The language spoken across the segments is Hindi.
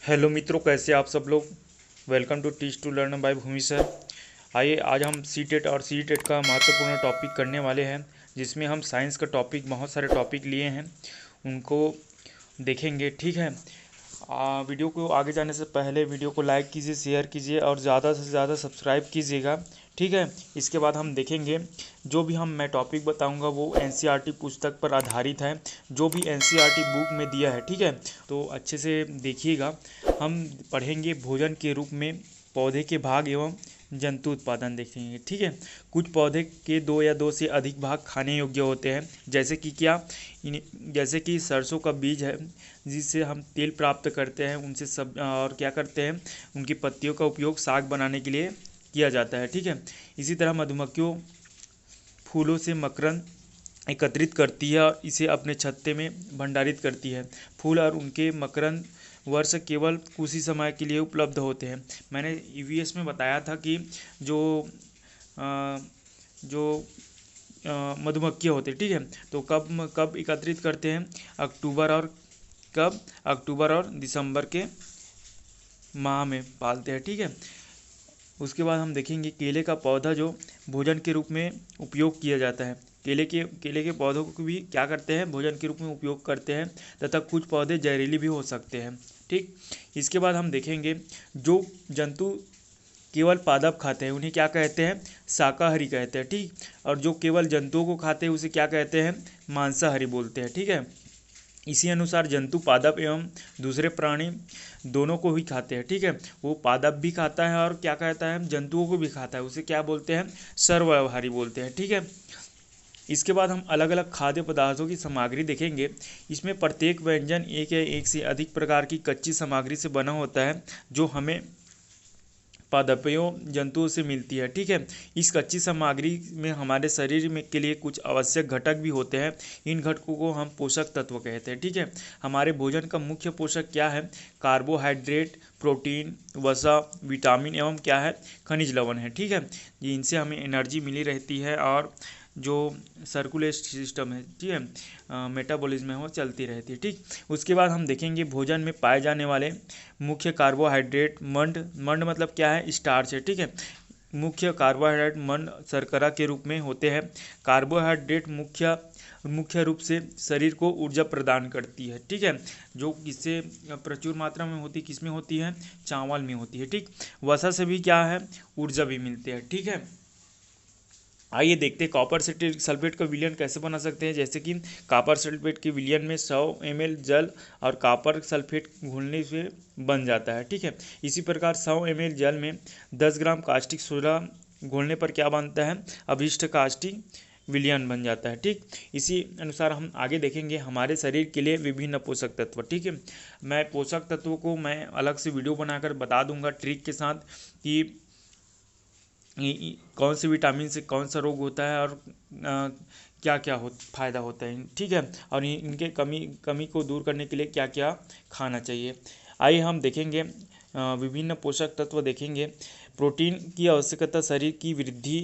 हेलो मित्रों, कैसे आप सब लोग। Welcome to teach to learn by Bhumi sir. आइए आज हम सी टेट और सी टेट का महत्वपूर्ण टॉपिक करने वाले हैं, जिसमें हम साइंस का टॉपिक, बहुत सारे टॉपिक लिए हैं, उनको देखेंगे। ठीक है। वीडियो को आगे जाने से पहले वीडियो को लाइक कीजिए, शेयर कीजिए और ज़्यादा से ज़्यादा सब्सक्राइब कीजिएगा। ठीक है। इसके बाद हम देखेंगे, जो भी मैं टॉपिक बताऊंगा वो एनसीईआरटी पुस्तक पर आधारित है, जो भी एनसीईआरटी बुक में दिया है। ठीक है। तो अच्छे से देखिएगा। हम पढ़ेंगे भोजन के रूप में पौधे के भाग एवं जंतु उत्पादन देखेंगे। ठीक है। कुछ पौधे के दो या दो से अधिक भाग खाने योग्य होते हैं, जैसे कि क्या, जैसे कि सरसों का बीज है, जिससे हम तेल प्राप्त करते हैं, उनसे सब और क्या करते हैं, उनकी पत्तियों का उपयोग साग बनाने के लिए किया जाता है। ठीक है। इसी तरह मधुमक्खियों फूलों से मकरंद एकत्रित करती है और इसे अपने छत्ते में भंडारित करती है। फूल और उनके मकरंद वर्ष केवल कुछ ही समय के लिए उपलब्ध होते हैं। मैंने ईवीएस में बताया था कि जो अ, जो मधुमक्खियाँ होती है, ठीक है, तो कब कब एकत्रित करते हैं, अक्टूबर और कब, अक्टूबर और दिसंबर के माह में पालते हैं। ठीक है। उसके बाद हम देखेंगे केले का पौधा जो भोजन के रूप में उपयोग किया जाता है। केले के पौधों को भी क्या करते हैं, भोजन के रूप में उपयोग करते हैं, तथा कुछ पौधे जहरीली भी हो सकते हैं। ठीक। इसके बाद हम देखेंगे जो जंतु केवल पादप खाते हैं उन्हें क्या कहते हैं, शाकाहारी कहते हैं। ठीक। और जो केवल जंतुओं को खाते हैं उसे क्या कहते हैं, मांसाहारी बोलते हैं। ठीक है। इसी अनुसार जंतु पादप एवं दूसरे प्राणी दोनों को ही खाते हैं। ठीक है। वो पादप भी खाता है और क्या कहता है, जंतुओं को भी खाता है, उसे क्या बोलते हैं, सर्वव्याहारी बोलते हैं। ठीक है। इसके बाद हम अलग अलग खाद्य पदार्थों की सामग्री देखेंगे। इसमें प्रत्येक व्यंजन एक या एक से अधिक प्रकार की कच्ची सामग्री से बना होता है, जो हमें पादपों जंतुओं से मिलती है। ठीक है। इस कच्ची सामग्री में हमारे शरीर में के लिए कुछ आवश्यक घटक भी होते हैं। इन घटकों को हम पोषक तत्व कहते हैं। ठीक है। हमारे भोजन का मुख्य पोषक क्या है, कार्बोहाइड्रेट, प्रोटीन, वसा, विटामिन एवं क्या है, खनिज लवण है। ठीक है। इनसे हमें एनर्जी मिली रहती है और जो सर्कुलेट सिस्टम है, ठीक है, मेटाबॉलिज्म है, वो चलती रहती है। ठीक। उसके बाद हम देखेंगे भोजन में पाए जाने वाले मुख्य कार्बोहाइड्रेट। मंड मंड मतलब क्या है, स्टार्च है। ठीक है। मुख्य कार्बोहाइड्रेट मंड शर्करा के रूप में होते हैं। कार्बोहाइड्रेट मुख्य रूप से शरीर को ऊर्जा प्रदान करती है। ठीक है। जो किससे प्रचुर मात्रा में होती, किस में होती है, चावल में होती है। ठीक। वसा से भी क्या है, ऊर्जा भी मिलती है। ठीक है। आइए देखते हैं कॉपर सल्फेट का विलयन कैसे बना सकते हैं। जैसे कि कॉपर सल्फेट के विलयन में 100 ml जल और कॉपर सल्फेट घुलने से बन जाता है। ठीक है। इसी प्रकार 100 ml जल में 10 ग्राम कास्टिक सोडा घोलने पर क्या बनता है, अभिष्ट कास्टिक विलयन बन जाता है। ठीक। इसी अनुसार हम आगे देखेंगे हमारे शरीर के लिए विभिन्न पोषक तत्व। ठीक है। मैं पोषक तत्वों को मैं अलग से वीडियो बनाकर बता दूंगा ट्रिक के साथ कि कौन से विटामिन से कौन सा रोग होता है और क्या क्या फ़ायदा होता है। ठीक है। और इनके कमी कमी को दूर करने के लिए क्या क्या खाना चाहिए। आइए हम देखेंगे विभिन्न पोषक तत्व देखेंगे। प्रोटीन की आवश्यकता शरीर की वृद्धि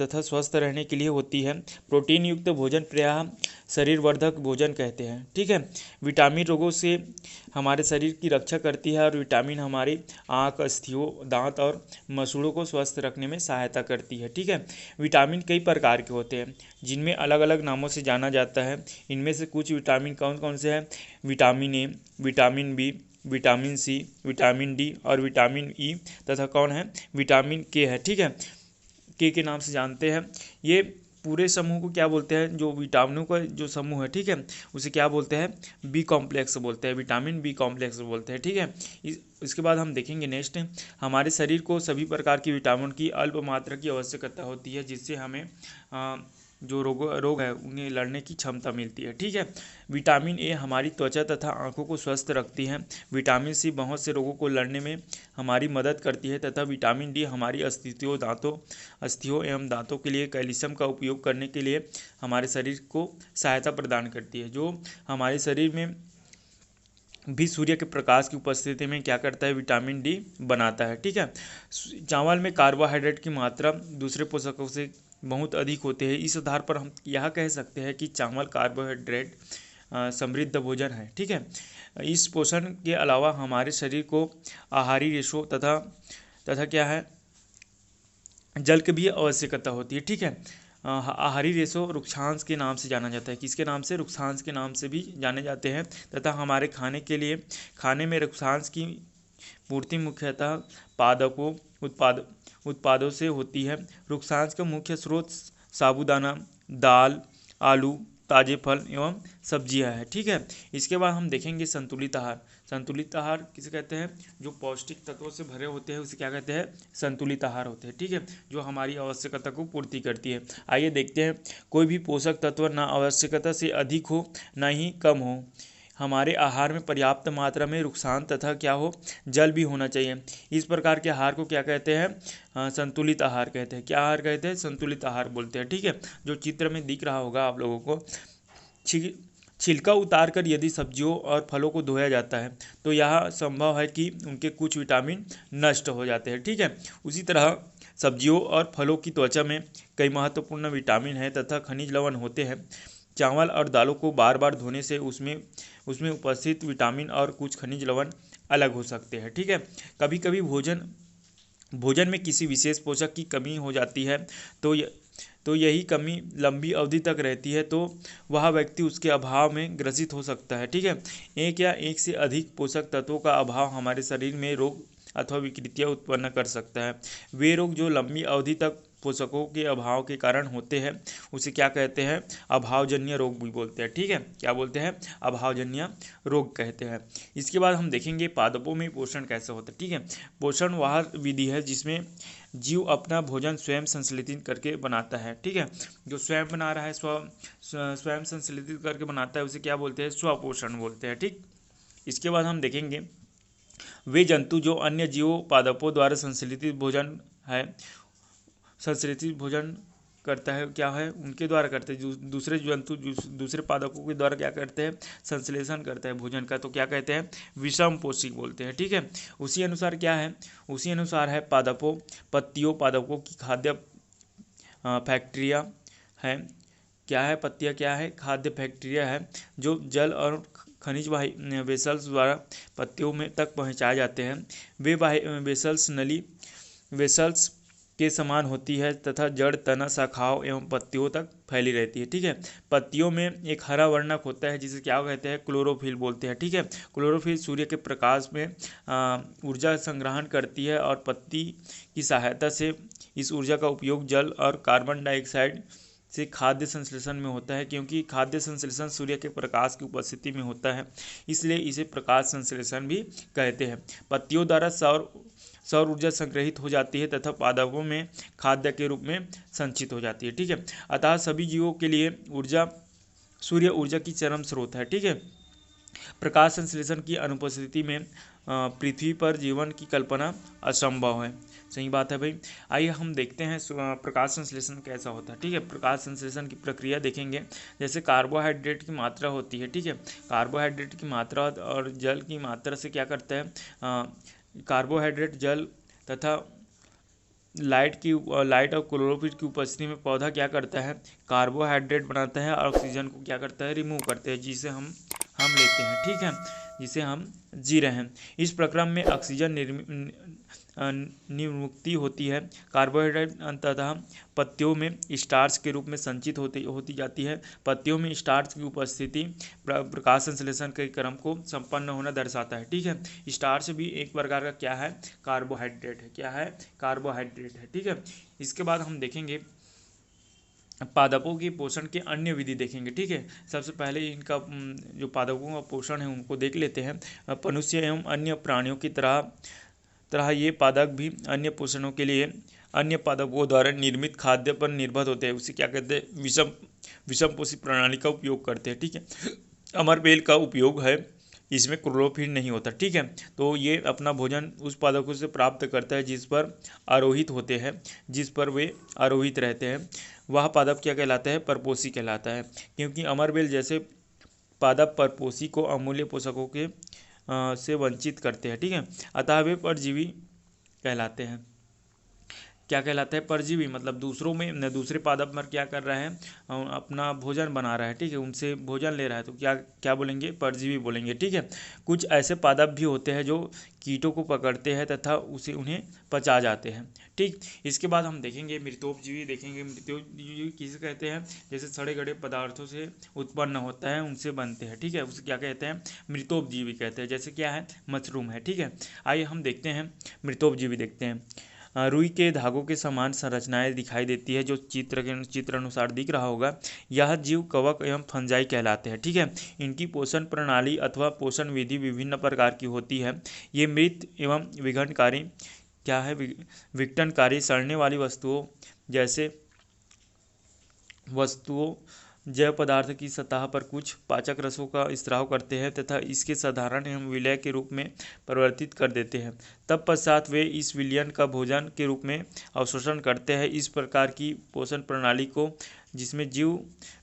तथा स्वस्थ रहने के लिए होती है। प्रोटीन युक्त भोजन प्रायः शरीर वर्धक भोजन कहते हैं। ठीक है। विटामिन रोगों से हमारे शरीर की रक्षा करती है और विटामिन हमारी आँख, अस्थियों, दांत और मसूड़ों को स्वस्थ रखने में सहायता करती है। ठीक है। विटामिन कई प्रकार के होते हैं, जिनमें अलग अलग नामों से जाना जाता है। इनमें से कुछ विटामिन कौन कौन से हैं, vitamin A, vitamin B, vitamin C, vitamin D और विटामिन ई तथा कौन है, विटामिन के है। ठीक है। के नाम से जानते हैं। ये पूरे समूह को क्या बोलते हैं, जो विटामिनों का जो समूह है, ठीक है, उसे क्या बोलते हैं, बी कॉम्प्लेक्स बोलते हैं, विटामिन बी कॉम्प्लेक्स बोलते हैं। ठीक है। इसके बाद हम देखेंगे नेक्स्ट, हमारे शरीर को सभी प्रकार की विटामिन की अल्प मात्रा की आवश्यकता होती है, जिससे हमें जो रोग है उन्हें लड़ने की क्षमता मिलती है। ठीक है। विटामिन ए हमारी त्वचा तथा आंखों को स्वस्थ रखती है। विटामिन सी बहुत से रोगों को लड़ने में हमारी मदद करती है तथा विटामिन डी हमारी अस्थियों एवं दांतों के लिए कैल्शियम का उपयोग करने के लिए हमारे शरीर को सहायता प्रदान करती है। जो हमारे शरीर में भी सूर्य के प्रकाश की उपस्थिति में क्या करता है, विटामिन डी बनाता है। ठीक है। चावल में कार्बोहाइड्रेट की मात्रा दूसरे पोषकों से बहुत अधिक होते हैं। इस आधार पर हम यह कह सकते हैं कि चावल कार्बोहाइड्रेट समृद्ध भोजन है। ठीक है। इस पोषण के अलावा हमारे शरीर को आहारी रेशों तथा क्या है, जल की भी आवश्यकता होती है। ठीक है, आहारी रेशों रुक्षांश के नाम से जाना जाता है। किसके नाम से? रुक्षांश के नाम से भी जाने जाते हैं। तथा हमारे खाने में रुक्षांश की पूर्ति मुख्यतः उत्पादों से होती है। रुक्षांश का मुख्य स्रोत साबूदाना, दाल, आलू, ताजे फल एवं सब्जियां है। ठीक है, इसके बाद हम देखेंगे संतुलित आहार। संतुलित आहार किसे कहते हैं? जो पौष्टिक तत्वों से भरे होते हैं उसे क्या कहते हैं? संतुलित आहार होते हैं। ठीक है, जो हमारी आवश्यकता को पूर्ति करती है। आइए देखते हैं, कोई भी पोषक तत्व ना आवश्यकता से अधिक हो ना ही कम हो। हमारे आहार में पर्याप्त मात्रा में रुक्षांश तथा क्या हो, जल भी होना चाहिए। इस प्रकार के आहार को क्या कहते हैं? संतुलित आहार कहते हैं। क्या आहार कहते हैं? संतुलित आहार बोलते हैं। ठीक है, जो चित्र में दिख रहा होगा आप लोगों को, छिलका उतार कर यदि सब्जियों और फलों को धोया जाता है तो यह संभव है कि उनके कुछ विटामिन नष्ट हो जाते हैं। ठीक है, उसी तरह सब्जियों और फलों की त्वचा में कई महत्वपूर्ण विटामिन हैं तथा खनिज लवण होते हैं। चावल और दालों को बार बार धोने से उसमें उपस्थित विटामिन और कुछ खनिज लवण अलग हो सकते हैं। ठीक है, कभी कभी भोजन में किसी विशेष पोषक की कमी हो जाती है तो यही कमी लंबी अवधि तक रहती है तो वह व्यक्ति उसके अभाव में ग्रसित हो सकता है। ठीक है, एक या एक से अधिक पोषक तत्वों का अभाव हमारे शरीर में रोग अथवा विकृतियाँ उत्पन्न कर सकता है। वे रोग जो लंबी अवधि तक पोषकों के अभाव के कारण होते हैं उसे क्या कहते हैं? अभावजन्य रोग भी बोलते हैं। ठीक है, क्या बोलते हैं? अभावजन्य रोग कहते हैं। इसके बाद हम देखेंगे पादपों में पोषण कैसे होता है। ठीक है, पोषण वह विधि है जिसमें जीव अपना भोजन स्वयं संश्लेषित करके बनाता है। ठीक है, जो स्वयं बना रहा है, स्वयं संश्लेषित करके बनाता है उसे क्या बोलते हैं? स्वपोषण बोलते हैं। ठीक, इसके बाद हम देखेंगे वे जंतु जो अन्य जीवों पादपों द्वारा संश्लेषित भोजन करता है, क्या है? उनके द्वारा करते हैं। दूसरे जंतु दूसरे पादपों के द्वारा क्या करते हैं? संश्लेषण करते हैं भोजन का, तो क्या कहते हैं? विषम पोषी बोलते हैं। ठीक है, उसी अनुसार क्या है? उसी अनुसार है पादपों की खाद्य फैक्ट्रिया है। क्या है? पत्तियाँ क्या है? खाद्य फैक्ट्रिया है जो जल और खनिज वाही वेसल्स द्वारा पत्तियों में तक पहुँचाए जाते हैं। वे वेसल्स नली वेसल्स के समान होती है तथा जड़, तना, शाखाओं एवं पत्तियों तक फैली रहती है। ठीक है, पत्तियों में एक हरा वर्णक होता है जिसे क्या कहते हैं? क्लोरोफिल बोलते हैं। ठीक है, क्लोरोफिल सूर्य के प्रकाश में ऊर्जा संग्रहण करती है और पत्ती की सहायता से इस ऊर्जा का उपयोग जल और कार्बन डाइऑक्साइड से खाद्य संश्लेषण में होता है। क्योंकि खाद्य संश्लेषण सूर्य के प्रकाश की उपस्थिति में होता है इसलिए इसे प्रकाश संश्लेषण भी कहते हैं। पत्तियों द्वारा सौर ऊर्जा संग्रहित हो जाती है तथा पादपों में खाद्य के रूप में संचित हो जाती है। ठीक है, अतः सभी जीवों के लिए सूर्य ऊर्जा की चरम स्रोत है। ठीक है, प्रकाश संश्लेषण की अनुपस्थिति में पृथ्वी पर जीवन की कल्पना असंभव है। सही बात है भाई। आइए हम देखते हैं प्रकाश संश्लेषण कैसा होता है। ठीक है, प्रकाश संश्लेषण की प्रक्रिया देखेंगे। जैसे कार्बोहाइड्रेट की मात्रा होती है। ठीक है, कार्बोहाइड्रेट की मात्रा और जल की मात्रा से क्या करता है? कार्बोहाइड्रेट, जल तथा लाइट और क्लोरोफिल की उपस्थिति में पौधा क्या करता है? कार्बोहाइड्रेट बनाता है और ऑक्सीजन को क्या करता है? रिमूव करते हैं, जिसे हम लेते हैं। ठीक है, जिसे हम जी रहे हैं। इस प्रक्रम में ऑक्सीजन निर्मुक्ति होती है। कार्बोहाइड्रेट तथा पत्तियों में स्टार्च के रूप में संचित होती जाती है। पत्तियों में स्टार्च की उपस्थिति प्रकाश संश्लेषण के क्रम को संपन्न होना दर्शाता है। ठीक है, स्टार्च भी एक प्रकार का क्या है? कार्बोहाइड्रेट है। क्या है? कार्बोहाइड्रेट है। ठीक है, इसके बाद हम देखेंगे पादपों की पोषण के अन्य विधि देखेंगे। ठीक है, सबसे पहले इनका जो पादपों का पोषण है उनको देख लेते हैं। मनुष्य एवं अन्य प्राणियों की तरह ये पादप भी अन्य पोषणों के लिए अन्य पादपों द्वारा निर्मित खाद्य पर निर्भर होते हैं। उसे क्या कहते हैं? विषम पोषी प्रणाली का उपयोग करते हैं। ठीक है, अमरबेल का उपयोग है, इसमें क्लोरोफिल नहीं होता। ठीक है, तो ये अपना भोजन उस पादपों से प्राप्त करता है जिस पर वे आरोहित रहते हैं। वह पादप क्या कहलाता है? परपोषी कहलाता है। क्योंकि अमरबेल जैसे पादप परपोषी को अमूल्य पोषकों के से वंचित करते हैं। ठीक है, अतः वे परजीवी कहलाते हैं। क्या कहलाता है, परजीवी, मतलब दूसरों में दूसरे पादप पर क्या कर रहा है, अपना भोजन बना रहा है, ठीक है, उनसे भोजन ले रहा है, तो क्या क्या बोलेंगे, परजीवी बोलेंगे, ठीक है। कुछ ऐसे पादप भी होते हैं जो कीटों को पकड़ते हैं तथा उन्हें पचा जाते हैं, ठीक। इसके बाद हम देखेंगे मृतोपजीवी, देखेंगे मृतोपजीवी किसे कहते हैं, जैसे सड़े गले पदार्थों से उत्पन्न होता है, उनसे बनते हैं, ठीक है, उसे क्या कहते हैं, मृतोपजीवी कहते हैं, जैसे क्या है, मशरूम है, ठीक है। आइए हम देखते हैं मृतोपजीवी, देखते हैं। रुई के धागों के समान संरचनाएं दिखाई देती है, जो चित्र अनुसार दिख रहा होगा। यह जीव कवक एवं फंजाई कहलाते हैं, ठीक है। इनकी पोषण प्रणाली अथवा पोषण विधि विभिन्न प्रकार की होती है। ये मृत एवं विघटनकारी क्या है, विघटनकारी सड़ने वाली वस्तुओं जैव पदार्थ की सतह पर कुछ पाचक रसों का स्राव करते हैं तथा इसके साधारण एवं विलय के रूप में परिवर्तित कर देते हैं। तत्पश्चात वे इस विलयन का भोजन के रूप में अवशोषण करते हैं। इस प्रकार की पोषण प्रणाली को, जिसमें जीव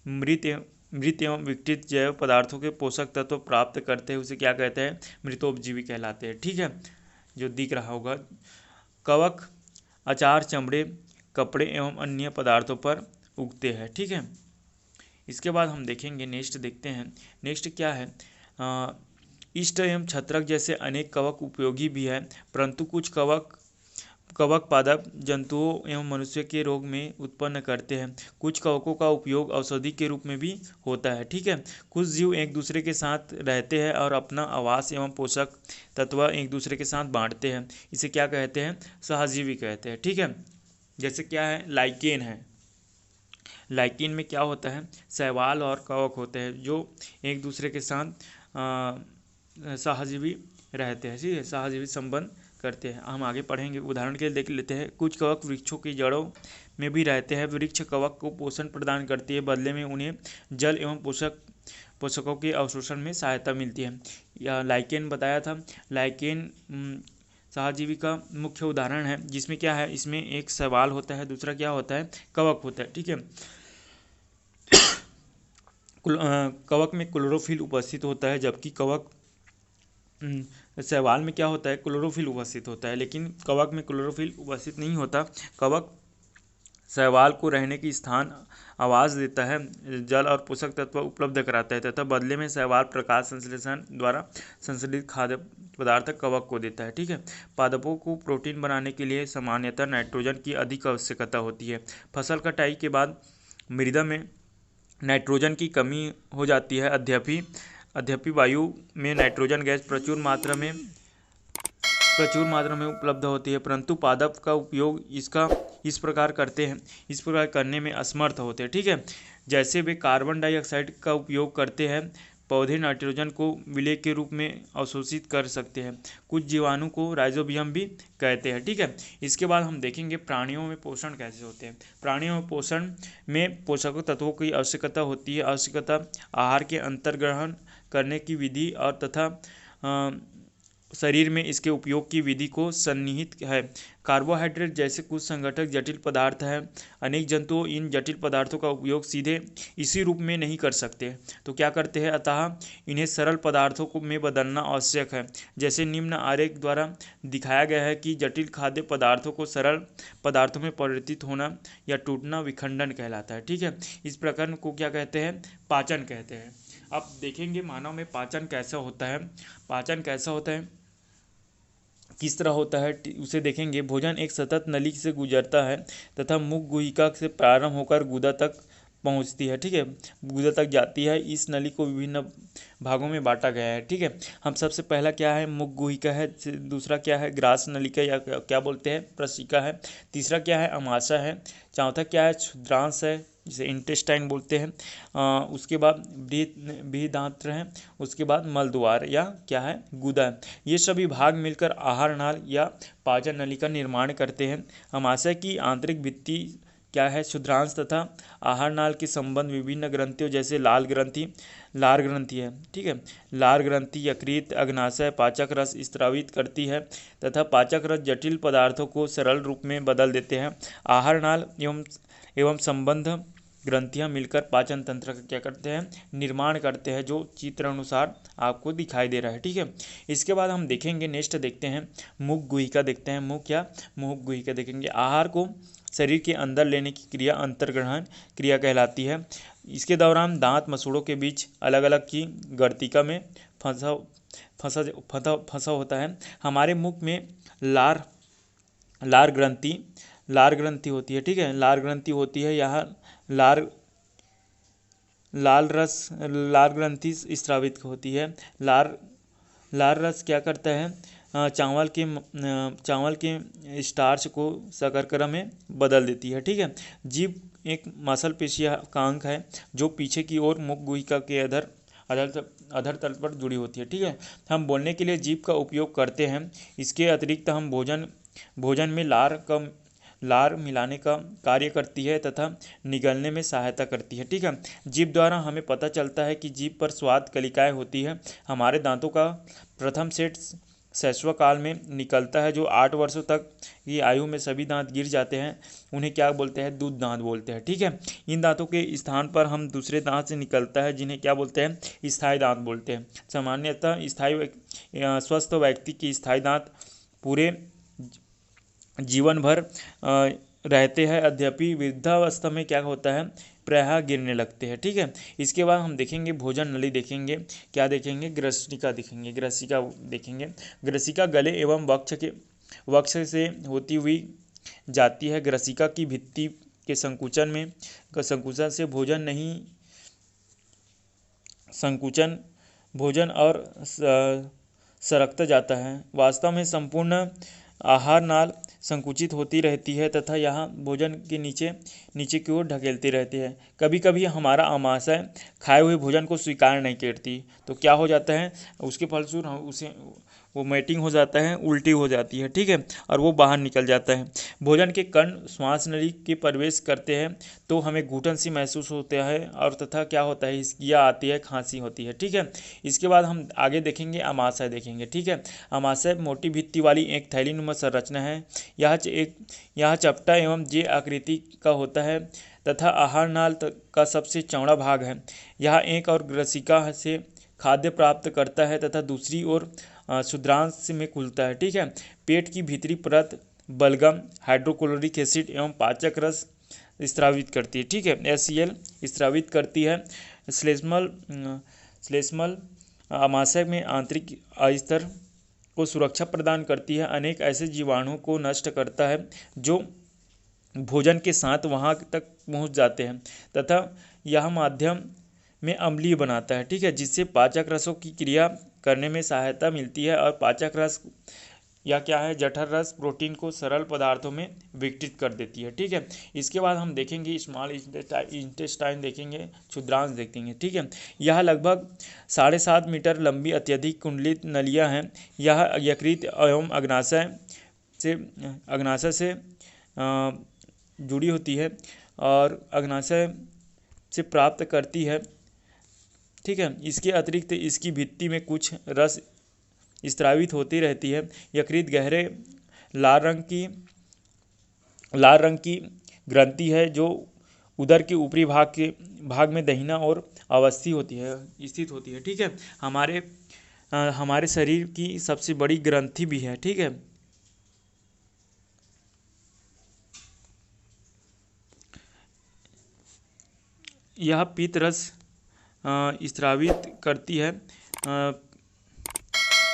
मृत एवं विघटित जैव पदार्थों के पोषक तत्व प्राप्त करते हैं, उसे क्या कहते हैं, मृतोपजीवी कहलाते हैं, ठीक है, जो दिख रहा होगा। कवक अचार, चमड़े, कपड़े एवं अन्य पदार्थों पर उगते हैं, ठीक है। इसके बाद हम देखेंगे, नेक्स्ट देखते हैं, नेक्स्ट क्या है, इष्ट एवं छत्रक जैसे अनेक कवक उपयोगी भी है, परंतु कुछ कवक पादप जंतुओं एवं मनुष्य के रोग में उत्पन्न करते हैं। कुछ कवकों का उपयोग औषधि के रूप में भी होता है, ठीक है। कुछ जीव एक दूसरे के साथ रहते हैं और अपना आवास एवं पोषक तत्व एक दूसरे के साथ बांटते हैं, इसे क्या कहते हैं, सहजीवी कहते हैं, ठीक है। जैसे क्या है, लाइकेन है, लाइकेन में क्या होता है, शैवाल और कवक होते हैं जो एक दूसरे के साथ सहजीवी रहते हैं, ठीक है, सहजीवी संबंध करते हैं। हम आगे पढ़ेंगे, उदाहरण के लिए देख लेते हैं। कुछ कवक वृक्षों की जड़ों में भी रहते हैं। वृक्ष कवक को पोषण प्रदान करती है, बदले में उन्हें जल एवं पोषकों के अवशोषण में सहायता मिलती है। यह लाइकेन बताया था। लाइकेन सहजीवी का मुख्य उदाहरण है, जिसमें क्या है, इसमें एक शैवाल होता है, दूसरा क्या होता है, कवक होता है, ठीक है। कवक में क्लोरोफिल उपस्थित होता है, जबकि शैवाल में क्या होता है, क्लोरोफिल उपस्थित होता है, लेकिन कवक में क्लोरोफिल उपस्थित नहीं होता। कवक शैवाल को रहने की स्थान, आवास देता है, जल और पोषक तत्व उपलब्ध कराता है तथा बदले में शैवाल प्रकाश संश्लेषण द्वारा संश्लेषित खाद्य पदार्थ कवक को देता है, ठीक है। पादपों को प्रोटीन बनाने के लिए सामान्यतः नाइट्रोजन की अधिक आवश्यकता होती है। फसल कटाई के बाद मृदा में नाइट्रोजन की कमी हो जाती है। अद्यपि वायु में नाइट्रोजन गैस प्रचुर मात्रा में उपलब्ध होती है, परंतु पादप का उपयोग इस प्रकार करने में असमर्थ होते हैं, ठीक है। जैसे वे कार्बन डाइऑक्साइड का उपयोग करते हैं, पौधे नाइट्रोजन को विलेय के रूप में अवशोषित कर सकते हैं। कुछ जीवाणु को राइजोबियम भी कहते हैं, ठीक है। इसके बाद हम देखेंगे प्राणियों में पोषण कैसे होते हैं। प्राणियों में पोषण में पोषक तत्वों की आवश्यकता होती है। आवश्यकता आहार के अंतर्ग्रहण करने की विधि और तथा शरीर में इसके उपयोग की विधि को सन्निहित है। कार्बोहाइड्रेट जैसे कुछ संगठक जटिल पदार्थ हैं। अनेक जंतु इन जटिल पदार्थों का उपयोग सीधे इसी रूप में नहीं कर सकते, तो क्या करते हैं, अतः इन्हें सरल पदार्थों को में बदलना आवश्यक है। जैसे निम्न आरेख द्वारा दिखाया गया है कि जटिल खाद्य पदार्थों को सरल पदार्थों में परिवर्तित होना या टूटना विखंडन कहलाता है, ठीक है। इस प्रकार को क्या कहते हैं, पाचन कहते हैं। अब देखेंगे मानव में पाचन कैसा होता है। पाचन कैसा होता है, किस तरह होता है, उसे देखेंगे। भोजन एक सतत नली से गुजरता है तथा मुख गुहिका से प्रारंभ होकर गुदा तक पहुंचती है, ठीक है, गुदा तक जाती है। इस नली को विभिन्न भागों में बांटा गया है, ठीक है। हम सबसे पहला क्या है, मुख गुहिका है। दूसरा क्या है, ग्रास नलिका या क्या बोलते हैं, प्रशिका है। तीसरा क्या है, अमाशय है। चौथा क्या है, क्षुद्रांश है, जिसे इंटेस्टाइन बोलते हैं। उसके बाद बृहदांत्र है। उसके बाद मलद्वार या क्या है, गुदा। ये सभी भाग मिलकर आहार नाल या पाचन नली का निर्माण करते हैं। अमाशय की आंतरिक भित्ति क्या है, क्षुद्रांश तथा आहार नाल के संबंध विभिन्न ग्रंथियों जैसे लार ग्रंथि है, ठीक है। लार ग्रंथि यकृत, अग्नाशय पाचक रस स्रावित करती है तथा पाचक रस जटिल पदार्थों को सरल रूप में बदल देते हैं। आहार नाल एवं संबंध ग्रंथियां मिलकर पाचन तंत्र का क्या करते हैं, निर्माण करते हैं, जो चित्र अनुसार आपको दिखाई दे रहा है। ठीक है, इसके बाद हम देखेंगे, नेक्स्ट देखते हैं मुख गुहिका देखते हैं। मुख गुहिका देखेंगे। आहार को शरीर के अंदर लेने की क्रिया अंतर्ग्रहण क्रिया कहलाती है। इसके दौरान दांत मसूड़ों के बीच अलग अलग की गर्तिका में फंसा फंसा होता है। हमारे मुख में लार ग्रंथि होती है। ठीक है, लार ग्रंथि होती है। यहाँ लाल ग्रंथि स्रावित होती है। लार रस क्या करता है, चावल के स्टार्च को शकर्करा में बदल देती है। ठीक है, जीभ एक मांसपेशी का अंग है जो पीछे की ओर मुख गुहिका के अधर तल पर जुड़ी होती है। ठीक है, हम बोलने के लिए जीभ का उपयोग करते हैं। इसके अतिरिक्त हम भोजन में लार मिलाने का कार्य करती है तथा निगलने में सहायता करती है। ठीक है, जीभ द्वारा हमें पता चलता है कि जीभ पर स्वाद कलिकाएं होती है। हमारे दांतों का प्रथम सेट शैशव काल में निकलता है, जो 8 वर्षों तक की आयु में सभी दांत गिर जाते हैं। उन्हें क्या बोलते हैं, दूध दांत बोलते हैं। ठीक है, इन दांतों के स्थान पर हम दूसरे दांत से निकलता है, जिन्हें क्या बोलते हैं, स्थायी दांत बोलते हैं। सामान्यतः स्वस्थ व्यक्ति के स्थायी दांत पूरे जीवन भर रहते हैं, यद्यपि वृद्धावस्था में क्या होता है, प्रायः गिरने लगते हैं। ठीक है, इसके बाद हम देखेंगे भोजन नली देखेंगे। क्या देखेंगे, ग्रसिका देखेंगे। ग्रसिका गले एवं वक्ष से होती हुई जाती है। ग्रसिका की भित्ति के संकुचन से भोजन और सरकता जाता है। वास्तव में संपूर्ण आहार नाल संकुचित होती रहती है तथा यहाँ भोजन के नीचे की ओर ढकेलती रहती है। कभी कभी हमारा आमाशय खाए हुए भोजन को स्वीकार नहीं करती, तो क्या हो जाता है, उसके फलस्वरूप वो मेटिंग हो जाता है, उल्टी हो जाती है। ठीक है, और वो बाहर निकल जाता है। भोजन के कण श्वास नली के प्रवेश करते हैं तो हमें घुटन सी महसूस होता है और तथा क्या होता है, हिचकियाँ आती है, खांसी होती है। ठीक है, इसके बाद हम आगे देखेंगे आमाशय देखेंगे। ठीक है, आमाशय मोटी भित्ति वाली एक थैलीनुमा संरचना है। यह चपटा एवं जे आकृति का होता है तथा आहार नाल का सबसे चौड़ा भाग है। यह एक और ग्रसिका से खाद्य प्राप्त करता है तथा दूसरी ओर क्षुद्रांश में खुलता है। ठीक है, पेट की भीतरी परत बलगम, हाइड्रोक्लोरिक एसिड एवं पाचक रस स्रावित करती है। ठीक है, HCl स्रावित करती है। श्लेष्मल आमाशय में आंतरिक अस्तर को सुरक्षा प्रदान करती है, अनेक ऐसे जीवाणुओं को नष्ट करता है जो भोजन के साथ वहां तक पहुंच जाते हैं तथा यह माध्यम में अम्लीय बनाता है। ठीक है, जिससे पाचक रसों की क्रिया करने में सहायता मिलती है और पाचक रस या क्या है, जठर रस प्रोटीन को सरल पदार्थों में विघटित कर देती है। ठीक है, इसके बाद हम देखेंगे स्मॉल इंटेस्टाइन देखेंगे, क्षुद्रांश देखेंगे। ठीक है, यह लगभग 7.5 मीटर लंबी अत्यधिक कुंडलित नलियां हैं। यह यकृत एवं अग्नाशय से जुड़ी होती है और अग्नाशय से प्राप्त करती है। ठीक है, इसके अतिरिक्त इसकी भित्ति में कुछ रस स्रावित होती रहती है। यकृत गहरे लाल रंग की ग्रंथि है जो उदर के ऊपरी भाग में दहिना और स्थित होती है। ठीक है, हमारे शरीर की सबसे बड़ी ग्रंथि भी है। ठीक है, यह पित्त रस स्रावित करती है,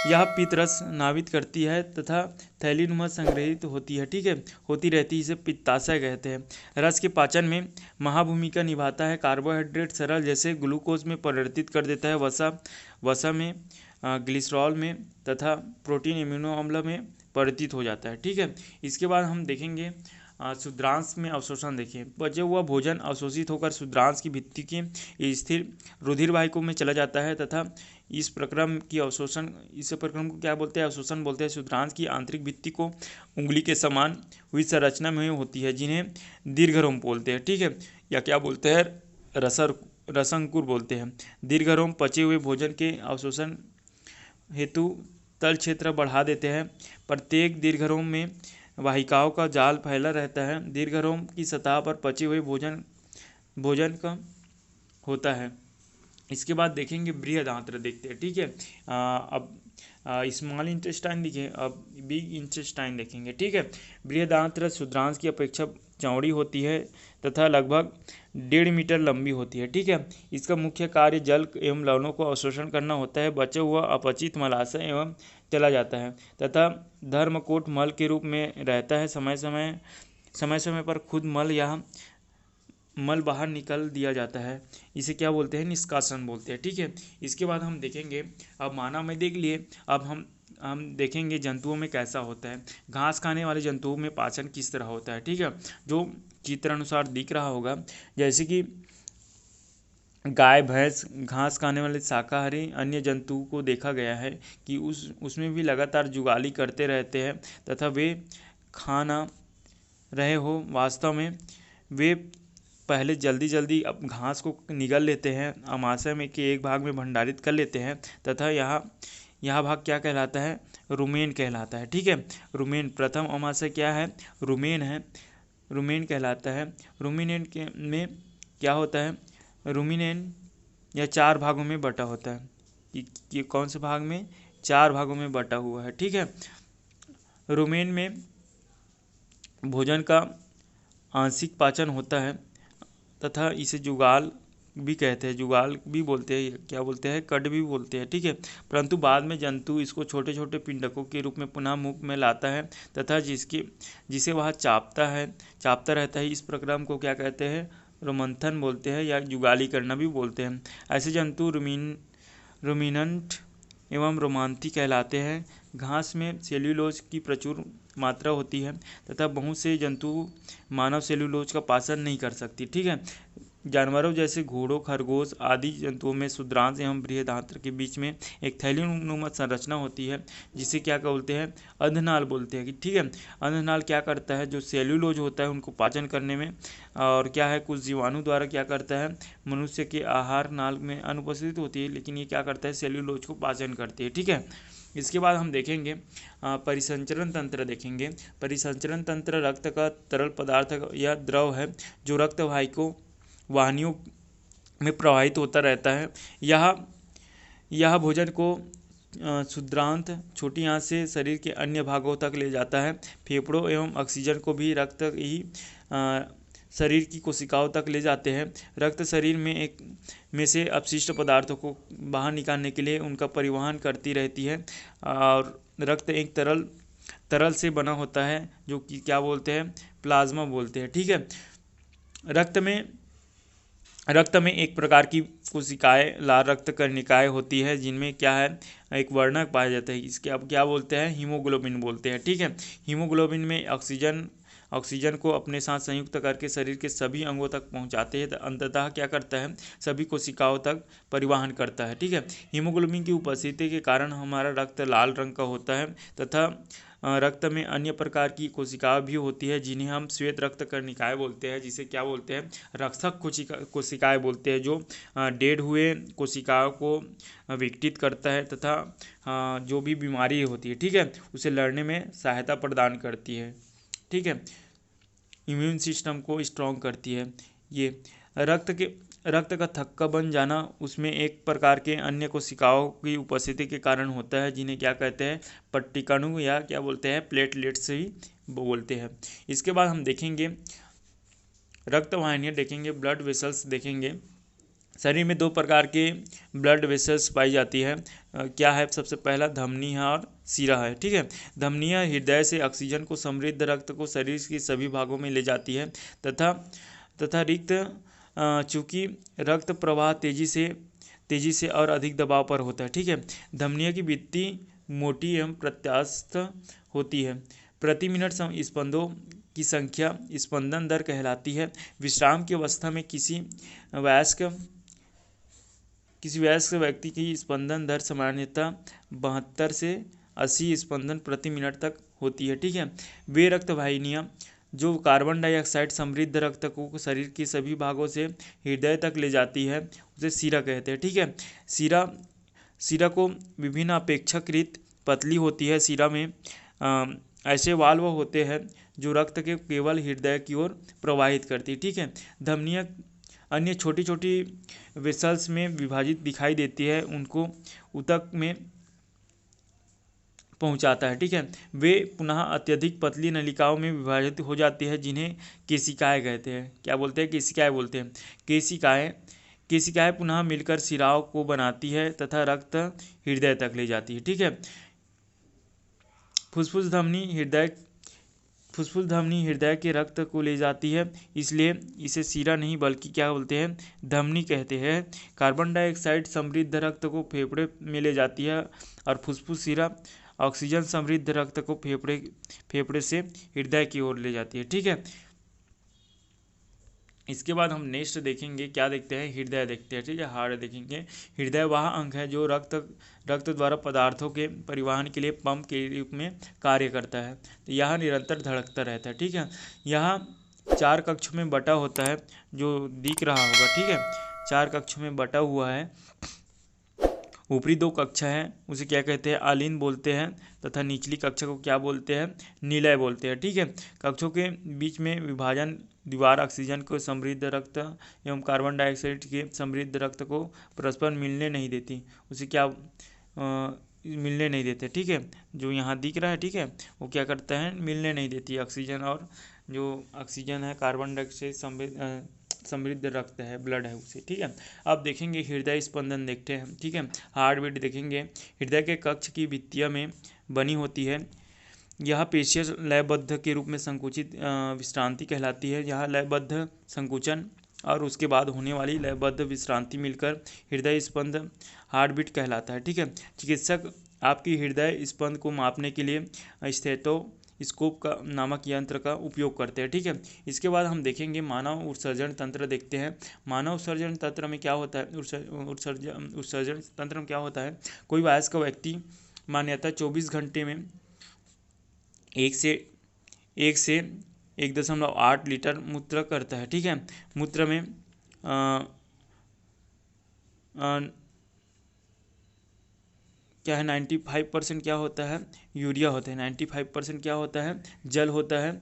यह पित्त रस नावित करती है तथा थैलीनुमा संग्रहित होती है। ठीक है, होती रहती है, इसे पित्ताशय कहते हैं। रस के पाचन में महाभूमिका निभाता है। कार्बोहाइड्रेट सरल जैसे ग्लूकोज में परिवर्तित कर देता है, वसा में, ग्लिसरॉल में तथा प्रोटीन एमिनो अम्ल में परिवर्तित हो जाता है। ठीक है, इसके बाद हम देखेंगे क्षुद्रांश में अवशोषण। देखिए, बचा हुआ भोजन अवशोषित होकर क्षुद्रांश की भित्ति के स्थिर रुधिर वाहिकाओं में चला जाता है तथा इस प्रक्रम को क्या बोलते हैं, अवशोषण बोलते हैं। क्षुद्रांश की आंतरिक भित्ति को उंगली के समान हुई संरचना में होती है, जिन्हें दीर्घरोम बोलते हैं। ठीक है, या क्या बोलते हैं, रसंकुर बोलते हैं। दीर्घरोम पचे हुए भोजन के अवशोषण हेतु तल क्षेत्र बढ़ा देते हैं। प्रत्येक दीर्घरोम में वाहिकाओं का जाल फैला रहता है। दीर्घरोम की सतह पर पचे हुए भोजन भोजन का होता है। इसके बाद देखेंगे बृहदांत्र देखते हैं, ठीक है। अब स्मॉल इंटेस्टाइन दिखे, अब बिग इंटेस्टाइन देखेंगे, ठीक है। बृहदांत्र क्षुद्रांश की अपेक्षा चौड़ी होती है तथा लगभग 1.5 मीटर लंबी होती है, ठीक है। इसका मुख्य कार्य जल एवं लवणों को अवशोषण करना होता है। बचा हुआ अपचित मलाशय एवं चला जाता है तथा धर्मकोट मल के रूप में रहता है। समय समय पर खुद मल बाहर निकल दिया जाता है। इसे क्या बोलते हैं? निष्कासन बोलते हैं, ठीक है। इसके बाद हम देखेंगे, अब मानव में देख लिए, अब हम देखेंगे जंतुओं में कैसा होता है। घास खाने वाले जंतुओं में पाचन किस तरह होता है, ठीक है, जो चित्र अनुसार दिख रहा होगा। जैसे कि गाय भैंस घास खाने वाले शाकाहारी अन्य जंतु को देखा गया है कि उसमें भी लगातार जुगाली करते रहते हैं तथा वे खा ना रहे हो, वास्तव में वे पहले जल्दी जल्दी अब घास को निगल लेते हैं, अमाशय में के एक भाग में भंडारित कर लेते हैं तथा यह भाग क्या कहलाता है? रुमेन कहलाता है, ठीक है। रुमेन, प्रथम अमाशय क्या है? रुमेन है, रुमेन कहलाता है। रुमिनेंट के में क्या होता है? रुमिनेंट या 4 भागों में बटा होता है। ये कौन से भाग में? 4 भागों में बटा हुआ है, ठीक है। रुमेन में भोजन का आंशिक पाचन होता है तथा इसे जुगाल भी कहते हैं, जुगाल भी बोलते हैं, क्या बोलते हैं? कड भी बोलते हैं, ठीक है। परंतु बाद में जंतु इसको छोटे छोटे पिंडकों के रूप में पुनः मुख में लाता है तथा जिसे वह चापता रहता है। इस प्रक्रम को क्या कहते हैं? रोमंथन बोलते हैं या जुगाली करना भी बोलते हैं। ऐसे जंतु रुमिनंट एवं रोमांथी कहलाते हैं। घास में सेल्यूलोज की प्रचुर मात्रा होती है तथा बहुत से जंतु मानव सेल्यूलोज का पाचन नहीं कर सकती, ठीक है। जानवरों जैसे घोड़ों, खरगोश आदि जंतुओं में क्षुद्रांश एवं बृहदांत्र के बीच में एक थैलीनुमा संरचना होती है, जिसे क्या बोलते हैं? अंधनाल बोलते हैं, ठीक है। अंधनाल क्या करता है? जो सेल्यूलोज होता है उनको पाचन करने में, और क्या है, कुछ जीवाणु द्वारा क्या करता है? मनुष्य के आहार नाल में अनुपस्थित होती है, लेकिन ये क्या करता है? सेल्यूलोज को पाचन करती है, ठीक है। इसके बाद हम देखेंगे परिसंचरण तंत्र देखेंगे। परिसंचरण तंत्र रक्त का तरल पदार्थ या द्रव है जो रक्त वाहिनियों में प्रवाहित होता रहता है। यह भोजन को क्षुद्रांत छोटी आंत से शरीर के अन्य भागों तक ले जाता है। फेफड़ों एवं ऑक्सीजन को भी रक्त ही शरीर की कोशिकाओं तक ले जाते हैं। रक्त शरीर में से अपशिष्ट पदार्थों को बाहर निकालने के लिए उनका परिवहन करती रहती है। और रक्त एक तरल से बना होता है जो कि क्या बोलते हैं? प्लाज्मा बोलते हैं, ठीक है। रक्त में एक प्रकार की कोशिकाएं लाल रक्त कर्णिकाएं होती है, जिनमें क्या है? एक वर्णक पाया जाता है। इसके अब क्या बोलते हैं? हीमोग्लोबिन बोलते हैं, ठीक है। हीमोग्लोबिन में ऑक्सीजन को अपने साथ संयुक्त करके शरीर के सभी अंगों तक पहुंचाते हैं, अंततः क्या करता है? सभी कोशिकाओं तक परिवहन करता है, ठीक है। हीमोग्लोबिन की उपस्थिति के कारण हमारा रक्त लाल रंग का होता है तथा रक्त में अन्य प्रकार की कोशिकाएं भी होती है, जिन्हें हम श्वेत रक्त कर्णिकाएं बोलते हैं, जिसे क्या बोलते हैं? रक्षक कोशिकाएं बोलते हैं, जो डेड हुए कोशिकाओं को विघटित करता है तथा जो भी बीमारी होती है, ठीक है, उसे लड़ने में सहायता प्रदान करती है, ठीक है। इम्यून सिस्टम को स्ट्रॉन्ग करती है। ये रक्त का थक्का बन जाना उसमें एक प्रकार के अन्य कोशिकाओं की उपस्थिति के कारण होता है, जिन्हें क्या कहते हैं? पट्टिकाणु या क्या बोलते हैं? प्लेटलेट्स ही बोलते हैं। इसके बाद हम देखेंगे रक्त वाहिनियाँ देखेंगे, ब्लड वेसल्स देखेंगे। शरीर में 2 प्रकार के ब्लड वेसल्स पाई जाती है। क्या है? सबसे पहला धमनी है और सिरा है, ठीक है। धमनियाँ हृदय से ऑक्सीजन को समृद्ध रक्त को शरीर के सभी भागों में ले जाती है तथा चूँकि रक्त प्रवाह तेजी से और अधिक दबाव पर होता है, ठीक है। धमनियों की भित्ति मोटी एवं प्रत्यास्थ होती है। प्रति मिनट स्पंदों की संख्या स्पंदन दर कहलाती है। विश्राम की अवस्था में किसी वयस्क व्यक्ति की स्पंदन दर सामान्यतः 72 से 80 स्पंदन प्रति मिनट तक होती है, ठीक है। वे रक्त वाहिनियाँ जो कार्बन डाइऑक्साइड समृद्ध रक्त को शरीर के सभी भागों से हृदय तक ले जाती है, उसे सिरा कहते हैं, ठीक है। सिरा को विभिन्न अपेक्षाकृत पतली होती है। सिरा में ऐसे वाल्व होते हैं जो रक्त के केवल हृदय की ओर प्रवाहित करती है, ठीक है। धमनियाँ अन्य छोटी छोटी वेसल्स में विभाजित दिखाई देती है, उनको ऊतक में पहुंचाता है। ठीक है, वे पुनः अत्यधिक पतली नलिकाओं में विभाजित हो जाती है, जिन्हें केशिकाएं कहते हैं। क्या बोलते हैं? केशिकाएं बोलते हैं। केशिकाएं पुनः मिलकर सिराओं को बनाती है तथा रक्त हृदय तक ले जाती है। ठीक है, फुफ्फुस धमनी हृदय के रक्त को ले जाती है, इसलिए इसे सिरा नहीं बल्कि क्या बोलते हैं? धमनी कहते हैं। कार्बन डाइऑक्साइड समृद्ध रक्त को फेफड़े में ले जाती है और फुफ्फुस सिरा ऑक्सीजन समृद्ध रक्त को फेफड़े से हृदय की ओर ले जाती है। ठीक है, इसके बाद हम नेक्स्ट देखेंगे, क्या देखते हैं? हृदय देखते हैं। ठीक है, हार्ट देखेंगे। हृदय वह अंग है जो रक्त द्वारा पदार्थों के परिवहन के लिए पंप के रूप में कार्य करता है। तो यह निरंतर धड़कता रहता है। ठीक है, यह 4 कक्षों में बटा होता है, जो दिख रहा होगा। ठीक है, 4 कक्षों में बटा हुआ है। ऊपरी 2 कक्षा हैं, उसे क्या कहते हैं? आलिन बोलते हैं, तथा निचली कक्षा को क्या बोलते हैं? निलय बोलते हैं। ठीक है, कक्षों के बीच में विभाजन दीवार ऑक्सीजन को समृद्ध रक्त एवं कार्बन डाइऑक्साइड के समृद्ध रक्त को परस्पर मिलने नहीं देती, उसे क्या मिलने नहीं देते। ठीक है, जो यहाँ दिख रहा है, ठीक है, वो क्या करता है? मिलने नहीं देती ऑक्सीजन, और जो ऑक्सीजन है कार्बन डाइऑक्साइड समृद्ध रक्त है, ब्लड है उसे। ठीक है, अब देखेंगे हृदय स्पंदन देखते हैं। ठीक है, हार्ट बीट देखेंगे। हृदय के कक्ष की भित्तियाँ में बनी होती है। यह पेशीय लयबद्ध के रूप में संकुचित विश्रांति कहलाती है। यह लयबद्ध संकुचन और उसके बाद होने वाली लयबद्ध विश्रांति मिलकर हृदय स्पंद हार्ट बीट कहलाता है। ठीक है, चिकित्सक आपकी हृदय स्पंद को मापने के लिए स्टेथोस्कोप का नामक यंत्र का उपयोग करते हैं। ठीक है, इसके बाद हम देखेंगे मानव उत्सर्जन तंत्र देखते हैं। मानव उत्सर्जन तंत्र में क्या होता है? उत्सर्जन तंत्र में क्या होता है? कोई वयस्क व्यक्ति मान्यतः 24 घंटे में 1 से 1.8 लीटर मूत्र करता है। ठीक है, मूत्र में क्या है? 95% क्या होता है? यूरिया होता है। 95% क्या होता है? जल होता है।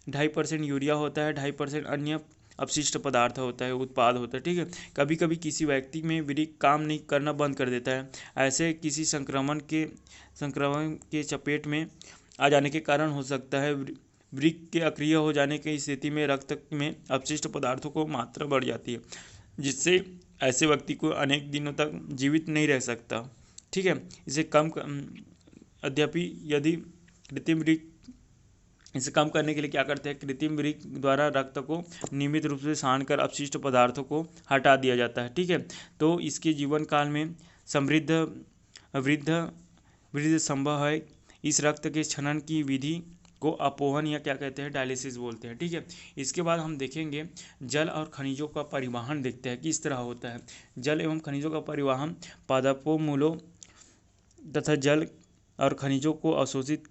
2.5% यूरिया होता है। 2.5% अन्य अपशिष्ट पदार्थ होता है, उत्पाद होता है। ठीक है, कभी कभी किसी व्यक्ति में वृक्क काम नहीं करना बंद कर देता है। ऐसे किसी संक्रमण के चपेट में आ जाने के कारण हो सकता है। वृक्क के अक्रिय हो जाने की स्थिति में रक्त में अपशिष्ट पदार्थों को मात्रा बढ़ जाती है, जिससे ऐसे व्यक्ति को अनेक दिनों तक जीवित नहीं रह सकता। ठीक है, इसे यद्यपि यदि कृत्रिम वृक्क, इसे कम करने के लिए क्या करते हैं? कृत्रिम वृक्क द्वारा रक्त को नियमित रूप से छान कर अपशिष्ट पदार्थों को हटा दिया जाता है। ठीक है, तो इसके जीवन काल में वृद्धि संभव है। इस रक्त के छनन की विधि को अपोहन या क्या कहते हैं? डायलिसिस बोलते हैं। ठीक है, इसके बाद हम देखेंगे जल और खनिजों का परिवहन देखते हैं किस तरह होता है। जल एवं खनिजों का परिवहन पादपों, मूलों तथा जल और खनिजों को अवशोषित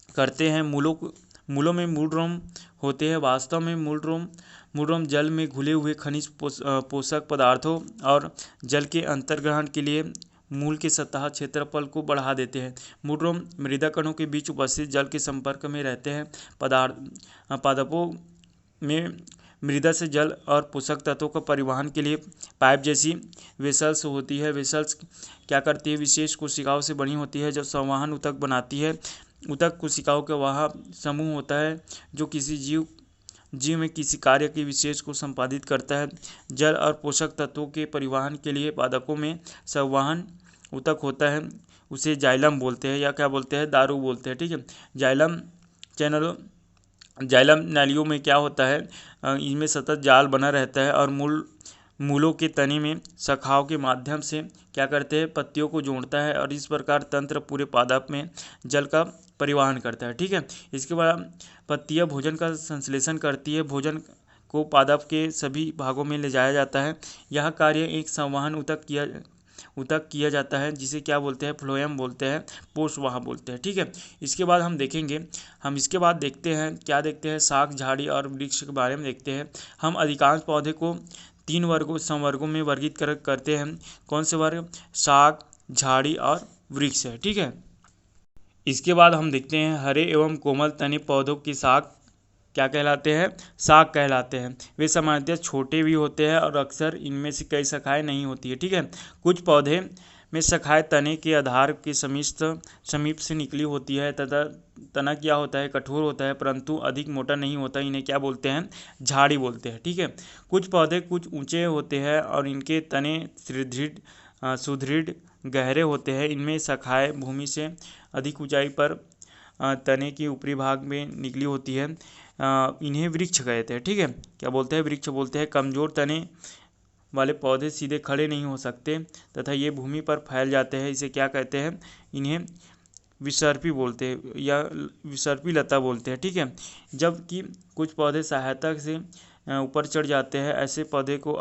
करते हैं। मूलों में मूलरोम होते हैं। वास्तव में मूलरोम जल में घुले हुए खनिज पोषक पदार्थों और जल के अंतर्ग्रहण के लिए मूल के सतह क्षेत्रफल को बढ़ा देते हैं। मूलरोम मृदा कणों के बीच उपस्थित जल के संपर्क में रहते हैं। पादपों में मृदा से जल और पोषक तत्वों का परिवहन के लिए पाइप जैसी वेसल्स होती है। वेसल्स क्या करती है? विशेष कोशिकाओं से बनी होती है जो संवहन ऊतक बनाती है। ऊतक कोशिकाओं का वह समूह होता है जो किसी जीव में किसी कार्य की विशेष को संपादित करता है। जल और पोषक तत्वों के परिवहन के लिए पादपों में संवहन ऊतक होता है, उसे जाइलम बोलते हैं या क्या बोलते हैं? दारू बोलते हैं। ठीक है, जाइलम नालियों में क्या होता है? इनमें सतत जाल बना रहता है और मूलों के तने में शाखाओं के माध्यम से क्या करते हैं? पत्तियों को जोड़ता है और इस प्रकार तंत्र पूरे पादप में जल का परिवहन करता है। ठीक है, इसके बाद पत्तियां भोजन का संश्लेषण करती है। भोजन को पादप के सभी भागों में ले जाया जाता है। यह कार्य एक संवहन ऊतक किया जाता है, जिसे क्या बोलते हैं? फ्लोएम बोलते हैं, पोषवाह बोलते हैं। ठीक है, इसके बाद हम इसके बाद देखते हैं, क्या देखते हैं? शाक, झाड़ी और वृक्ष के बारे में देखते हैं। हम अधिकांश पौधे को 3 संवर्गों में वर्गीकृत करते हैं। कौन से वर्ग? शाक, झाड़ी और वृक्ष है। ठीक है, इसके बाद हम देखते हैं हरे एवं कोमल तने पौधों की शाक क्या कहलाते हैं, शाक कहलाते हैं। वे सामान्यतः छोटे भी होते हैं और अक्सर इनमें से कई शाखाएं नहीं होती है। ठीक है, कुछ पौधे में शाखाएं तने के आधार के समीप से निकली होती है तथा तना क्या होता है, कठोर होता है परंतु अधिक मोटा नहीं होता। इन्हें क्या बोलते हैं, झाड़ी बोलते हैं। ठीक है, कुछ पौधे कुछ ऊंचे होते हैं और इनके तने सुदृढ़ गहरे होते हैं। इनमें शाखाएं भूमि से अधिक ऊंचाई पर तने के ऊपरी भाग में निकली होती है। इन्हें वृक्ष कहते हैं। ठीक है, क्या बोलते हैं, वृक्ष बोलते हैं। कमजोर तने वाले पौधे सीधे खड़े नहीं हो सकते तथा ये भूमि पर फैल जाते हैं। इसे क्या कहते हैं, इन्हें विसर्पी बोलते हैं या विसर्पी लता बोलते हैं। ठीक है, जबकि कुछ पौधे सहायता से ऊपर चढ़ जाते हैं, ऐसे पौधे को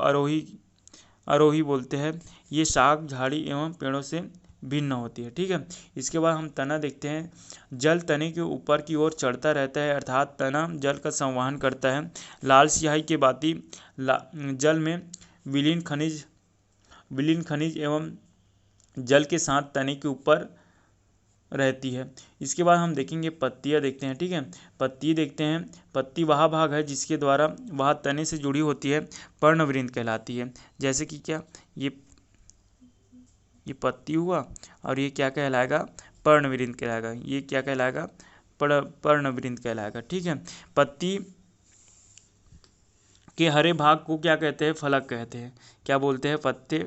आरोही बोलते हैं। ये शाक, झाड़ी एवं पेड़ों से भिन्न होती है। ठीक है, इसके बाद हम तना देखते हैं। जल तने के ऊपर की ओर चढ़ता रहता है, अर्थात तना जल का संवहन करता है। लाल स्याही के भांति जल में विलीन खनिज एवं जल के साथ तने के ऊपर रहती है। इसके बाद हम देखेंगे पत्तियां देखते हैं। ठीक है, पत्ती देखते हैं। पत्ती वह भाग है जिसके द्वारा वह तने से जुड़ी होती है, पर्णवृंत कहलाती है। जैसे कि क्या, ये पत्ती हुआ और ये क्या कहलाएगा, पर्णवृंत कहलाएगा। ये क्या कहलाएगा, पर्णवृंत कहलाएगा। ठीक है, पत्ती के हरे भाग को क्या कहते हैं, फलक कहते हैं। क्या बोलते हैं, पत्ते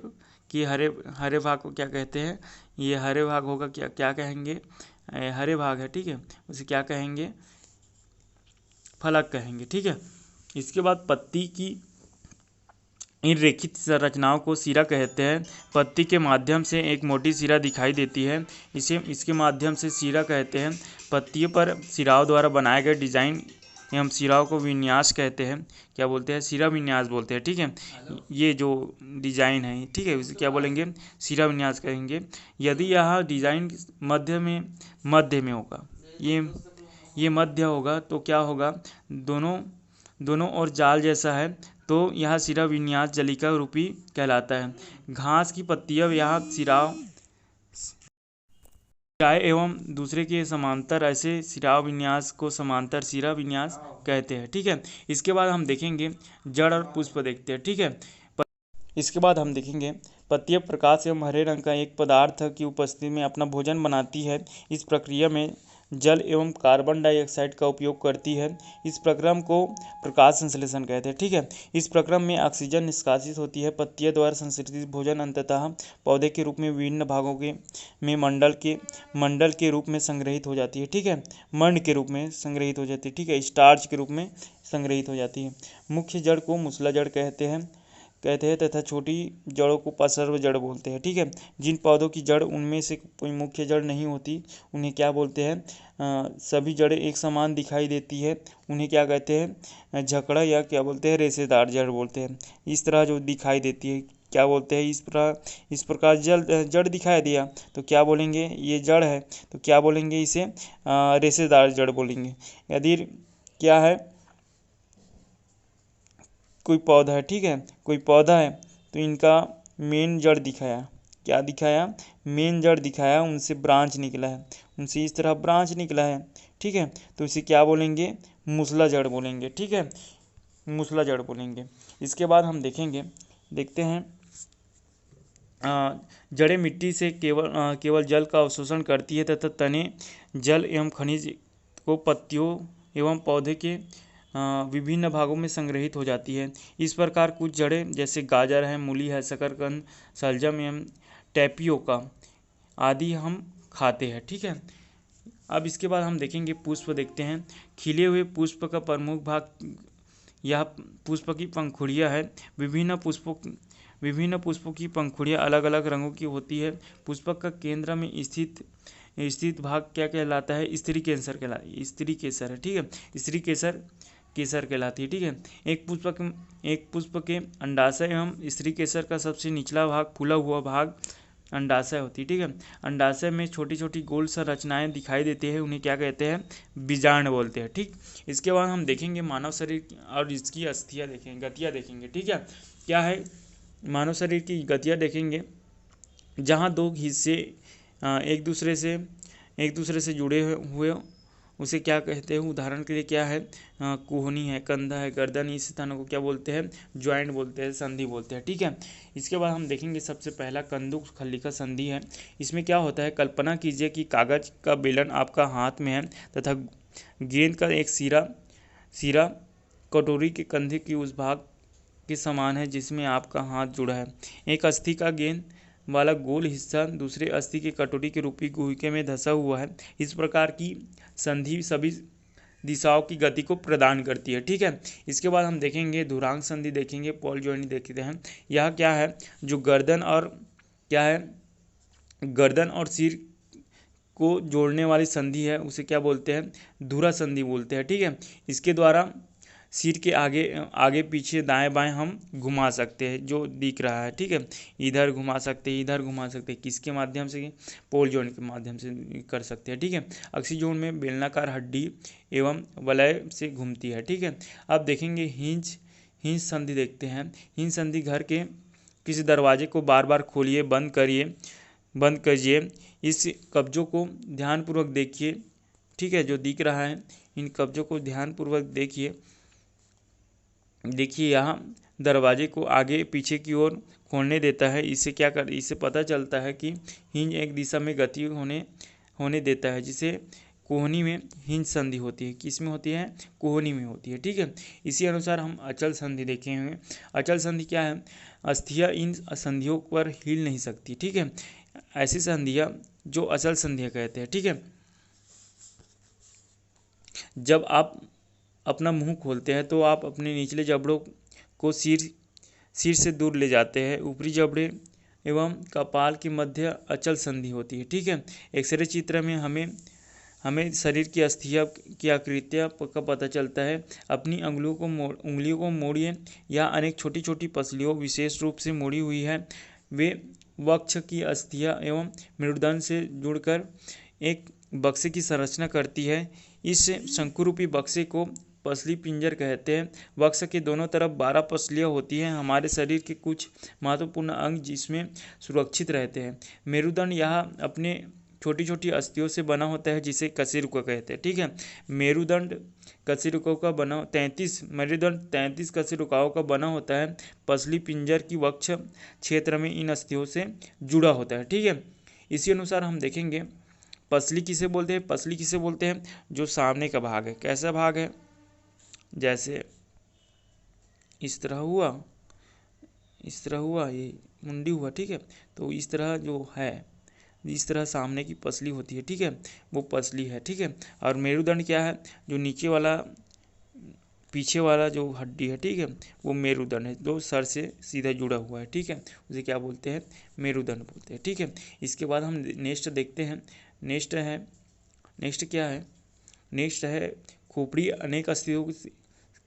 के हरे भाग को क्या कहते हैं, ये हरे भाग होगा, क्या कहेंगे, हरे भाग है। ठीक है, उसे क्या कहेंगे, फलक कहेंगे। ठीक है, इसके बाद पत्ती की इन रेखित संरचनाओं को सिरा कहते हैं। पत्ती के माध्यम से एक मोटी सिरा दिखाई देती है, इसके माध्यम से सिरा कहते हैं। पत्तियों पर सिराओं द्वारा बनाए गए डिजाइन एवं सिराओं को विन्यास कहते हैं। क्या बोलते हैं, सिरा विन्यास बोलते हैं। ठीक है, ये जो डिजाइन है, ठीक है, उसे क्या बोलेंगे, सिरा विन्यास कहेंगे। यदि यह डिजाइन मध्य में होगा, ये मध्य होगा तो क्या होगा, दोनों और जाल जैसा है तो यह सिरा विन्यास जलिका रूपी कहलाता है। घास की पत्तियां यह सिराओं एवं दूसरे के समांतर, ऐसे सिरा विन्यास को समांतर सिरा विन्यास कहते हैं। ठीक है, इसके बाद हम देखेंगे जड़ और पुष्प देखते हैं। ठीक है, इसके बाद हम देखेंगे पत्तियां प्रकाश एवं हरे रंग का एक पदार्थ की उपस्थिति में अपना भोजन बनाती है। इस प्रक्रिया में जल एवं कार्बन डाइऑक्साइड का उपयोग करती है। इस प्रक्रम को प्रकाश संश्लेषण कहते हैं। ठीक है, इस प्रक्रम में ऑक्सीजन निष्कासित होती है। पत्तियों द्वारा संश्लेषित भोजन अंततः पौधे के रूप में विभिन्न भागों में मंडल के रूप में संग्रहित हो जाती है। ठीक है, मंड के रूप में संग्रहित हो जाती है। ठीक है, स्टार्च के रूप में संग्रहित हो जाती है। मुख्य जड़ को मूसला जड़ कहते हैं तथा छोटी जड़ों को पार्श्व जड़ बोलते हैं। ठीक है, जिन पौधों की जड़ उनमें से कोई मुख्य जड़ नहीं होती उन्हें क्या बोलते हैं, सभी जड़ें एक समान दिखाई देती है, उन्हें क्या कहते हैं, झकड़ा या क्या बोलते हैं, रेशेदार जड़ बोलते हैं। इस तरह जो दिखाई देती है क्या बोलते हैं, इस प्रकार जड़ दिखाई दिया तो क्या बोलेंगे, ये जड़ है तो क्या बोलेंगे, इसे रेशेदार जड़ बोलेंगे। यदि क्या है, कोई पौधा है, ठीक है, कोई पौधा है तो इनका मेन जड़ दिखाया, क्या दिखाया, मेन जड़ दिखाया, उनसे ब्रांच निकला है, उनसे इस तरह ब्रांच निकला है। ठीक है, तो इसे क्या बोलेंगे, मूसला जड़ बोलेंगे। ठीक है, मूसला जड़ बोलेंगे। इसके बाद हम देखते हैं जड़ें मिट्टी से केवल जल का अवशोषण करती है तथा तने जल एवं खनिज को पत्तियों एवं पौधे के विभिन्न भागों में संग्रहित हो जाती है। इस प्रकार कुछ जड़ें जैसे गाजर है, मूली है, शकरकंद, शलजम एवं टैपियोका आदि हम खाते हैं। ठीक है, अब इसके बाद हम देखेंगे पुष्प देखते हैं। खिले हुए पुष्प का प्रमुख भाग यह पुष्प की पंखुड़ियाँ है। विभिन्न पुष्पों की पंखुड़ियाँ अलग अलग रंगों की होती है। पुष्पक का केंद्र में स्थित भाग क्या कहलाता है, स्त्री केसर है। ठीक है, स्त्री केसर कहलाती है। ठीक है, एक पुष्प के अंडाशय एवं स्त्री केसर का सबसे निचला भाग फूला हुआ भाग अंडाशय होती है। ठीक है, अंडाशय में छोटी छोटी गोल संरचनाएं दिखाई देती है, उन्हें क्या कहते हैं, बीजांड बोलते हैं। ठीक, इसके बाद हम देखेंगे मानव शरीर और इसकी अस्थियां देखेंगे, गतियां देखेंगे। ठीक है, क्या है, मानव शरीर की गतियां देखेंगे, जहाँ दो हिस्से एक दूसरे से जुड़े हुए उसे क्या कहते हैं, उदाहरण के लिए क्या है, कोहनी है, कंधा है, गर्दन, इस स्थानों को क्या बोलते हैं, ज्वाइंट बोलते हैं, संधि बोलते हैं। ठीक है, इसके बाद हम देखेंगे सबसे पहला कंदुक खल्लिका संधि है। इसमें क्या होता है, कल्पना कीजिए कि कागज का बेलन आपका हाथ में है तथा गेंद का एक सिरा कटोरी के कंधे की उस भाग के समान है जिसमें आपका हाथ जुड़ा है। एक अस्थि का गेंद वाला गोल हिस्सा दूसरे अस्थि की कटोरी के रूपी गुहिके में धंसा हुआ है। इस प्रकार की संधि सभी दिशाओं की गति को प्रदान करती है। ठीक है, इसके बाद हम देखेंगे धुरांग संधि, देखेंगे पॉल जॉइंट देखते हैं। यह क्या है, जो गर्दन और सिर को जोड़ने वाली संधि है उसे क्या बोलते हैं, धुरा संधि बोलते हैं। ठीक है, इसके द्वारा सिर के आगे पीछे दाएं बाएं हम घुमा सकते हैं, जो दिख रहा है। ठीक है, इधर घुमा सकते हैं, इधर घुमा सकते हैं, किसके माध्यम से, पोल जॉइंट के माध्यम से कर सकते हैं। ठीक है, अक्सीजोन में बेलनाकार हड्डी एवं वलय से घूमती है। ठीक है, अब देखेंगे हिंज संधि देखते हैं। हिंज संधि घर के किसी दरवाजे को बार बार खोलिए, बंद करिए, इस कब्जों को ध्यानपूर्वक देखिए। ठीक है, जो दिख रहा है इन कब्जों को ध्यानपूर्वक देखिए। यहाँ दरवाजे को आगे पीछे की ओर खोलने देता है। इससे पता चलता है कि हिंज एक दिशा में गति होने देता है, जिसे कोहनी में हिंज संधि होती है। किस में होती है, कोहनी में होती है। ठीक है, इसी अनुसार हम अचल संधि देखेंगे। अचल संधि क्या है, अस्थियां इन संधियों पर हिल नहीं सकती। ठीक है, ऐसी संधियां जो अचल संधियां कहते हैं। ठीक है, जब आप अपना मुंह खोलते हैं तो आप अपने निचले जबड़ों को सिर से दूर ले जाते हैं। ऊपरी जबड़े एवं कपाल के मध्य अचल संधि होती है। ठीक है, एक्सरे चित्र में हमें शरीर की अस्थियां की आकृतियां का पता चलता है। अपनी उंगलियों को मोड़िए। यहाँ अनेक छोटी छोटी पसलियों विशेष रूप से मोड़ी हुई है। वे वक्ष की अस्थियां एवं मेरुदंड से जुड़कर एक बक्से की संरचना करती है। इस शंकुरूपी बक्से को पसली पिंजर कहते हैं। वक्ष के दोनों तरफ 12 पसलियाँ होती हैं। हमारे शरीर के कुछ महत्वपूर्ण अंग जिसमें सुरक्षित रहते हैं। मेरुदंड यहाँ अपने छोटी छोटी अस्थियों से बना होता है, जिसे कशेरुका कहते हैं। ठीक है, मेरुदंड कशेरुकाओं का बना 33 कशेरुकाओं का बना होता है। पसली पिंजर की वक्ष क्षेत्र में इन अस्थियों से जुड़ा होता है। ठीक है, इसी अनुसार हम देखेंगे पसली किसे बोलते हैं। पसली किसे बोलते हैं, जो सामने का भाग है। कैसा भाग है, जैसे इस तरह हुआ, ये मुंडी हुआ। ठीक है, तो इस तरह जो है, इस तरह सामने की पसली होती है। ठीक है, वो पसली है। ठीक है, और मेरुदंड क्या है, जो पीछे वाला जो हड्डी है। ठीक है, वो मेरुदंड है, जो सर से सीधा जुड़ा हुआ है। ठीक है, उसे क्या बोलते हैं, मेरुदंड बोलते हैं। ठीक है, इसके बाद हम नेक्स्ट देखते हैं। नेक्स्ट क्या है, नेक्स्ट है खोपड़ी अनेक अस्थियों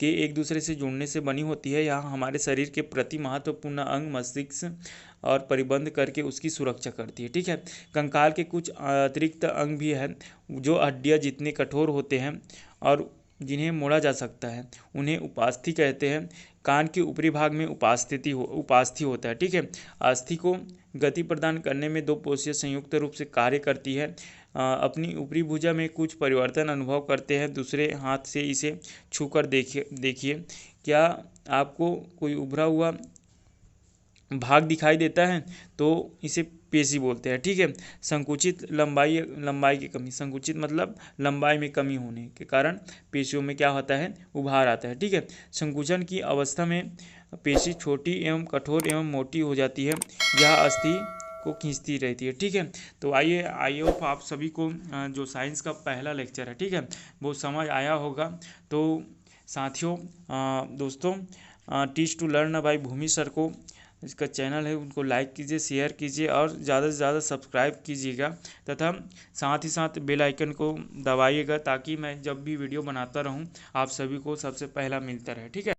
के एक दूसरे से जुड़ने से बनी होती है। यहाँ हमारे शरीर के प्रति महत्वपूर्ण अंग मस्तिष्क और परिबंध करके उसकी सुरक्षा करती है। ठीक है, कंकाल के कुछ अतिरिक्त अंग भी हैं जो हड्डियाँ जितने कठोर होते हैं और जिन्हें मोड़ा जा सकता है, उन्हें उपास्थि कहते हैं। कान के ऊपरी भाग में उपास्थि होता है। ठीक है, अस्थि को गति प्रदान करने में 2 पेशियाँ संयुक्त रूप से कार्य करती है। अपनी ऊपरी भुजा में कुछ परिवर्तन अनुभव करते हैं। दूसरे हाथ से इसे छूकर देखिए, क्या आपको कोई उभरा हुआ भाग दिखाई देता है, तो इसे पेशी बोलते हैं। ठीक है, संकुचित लंबाई की कमी, संकुचित मतलब लंबाई में कमी होने के कारण पेशियों में क्या होता है, उभार आता है। ठीक है, संकुचन की अवस्था में पेशी छोटी एवं कठोर एवं मोटी हो जाती है। यह अस्थि को खींचती रहती है। ठीक है, तो आइए आई होप आप सभी को जो साइंस का पहला लेक्चर है, ठीक है, वो समझ आया होगा। तो साथियों, दोस्तों, teach to learn by Bhumi sir को इसका चैनल है, उनको लाइक कीजिए, शेयर कीजिए और ज़्यादा से ज़्यादा सब्सक्राइब कीजिएगा तथा साथ ही साथ बेल आइकन को दबाइएगा, ताकि मैं जब भी वीडियो बनाता रहूं आप सभी को सबसे पहला मिलता रहे। ठीक है।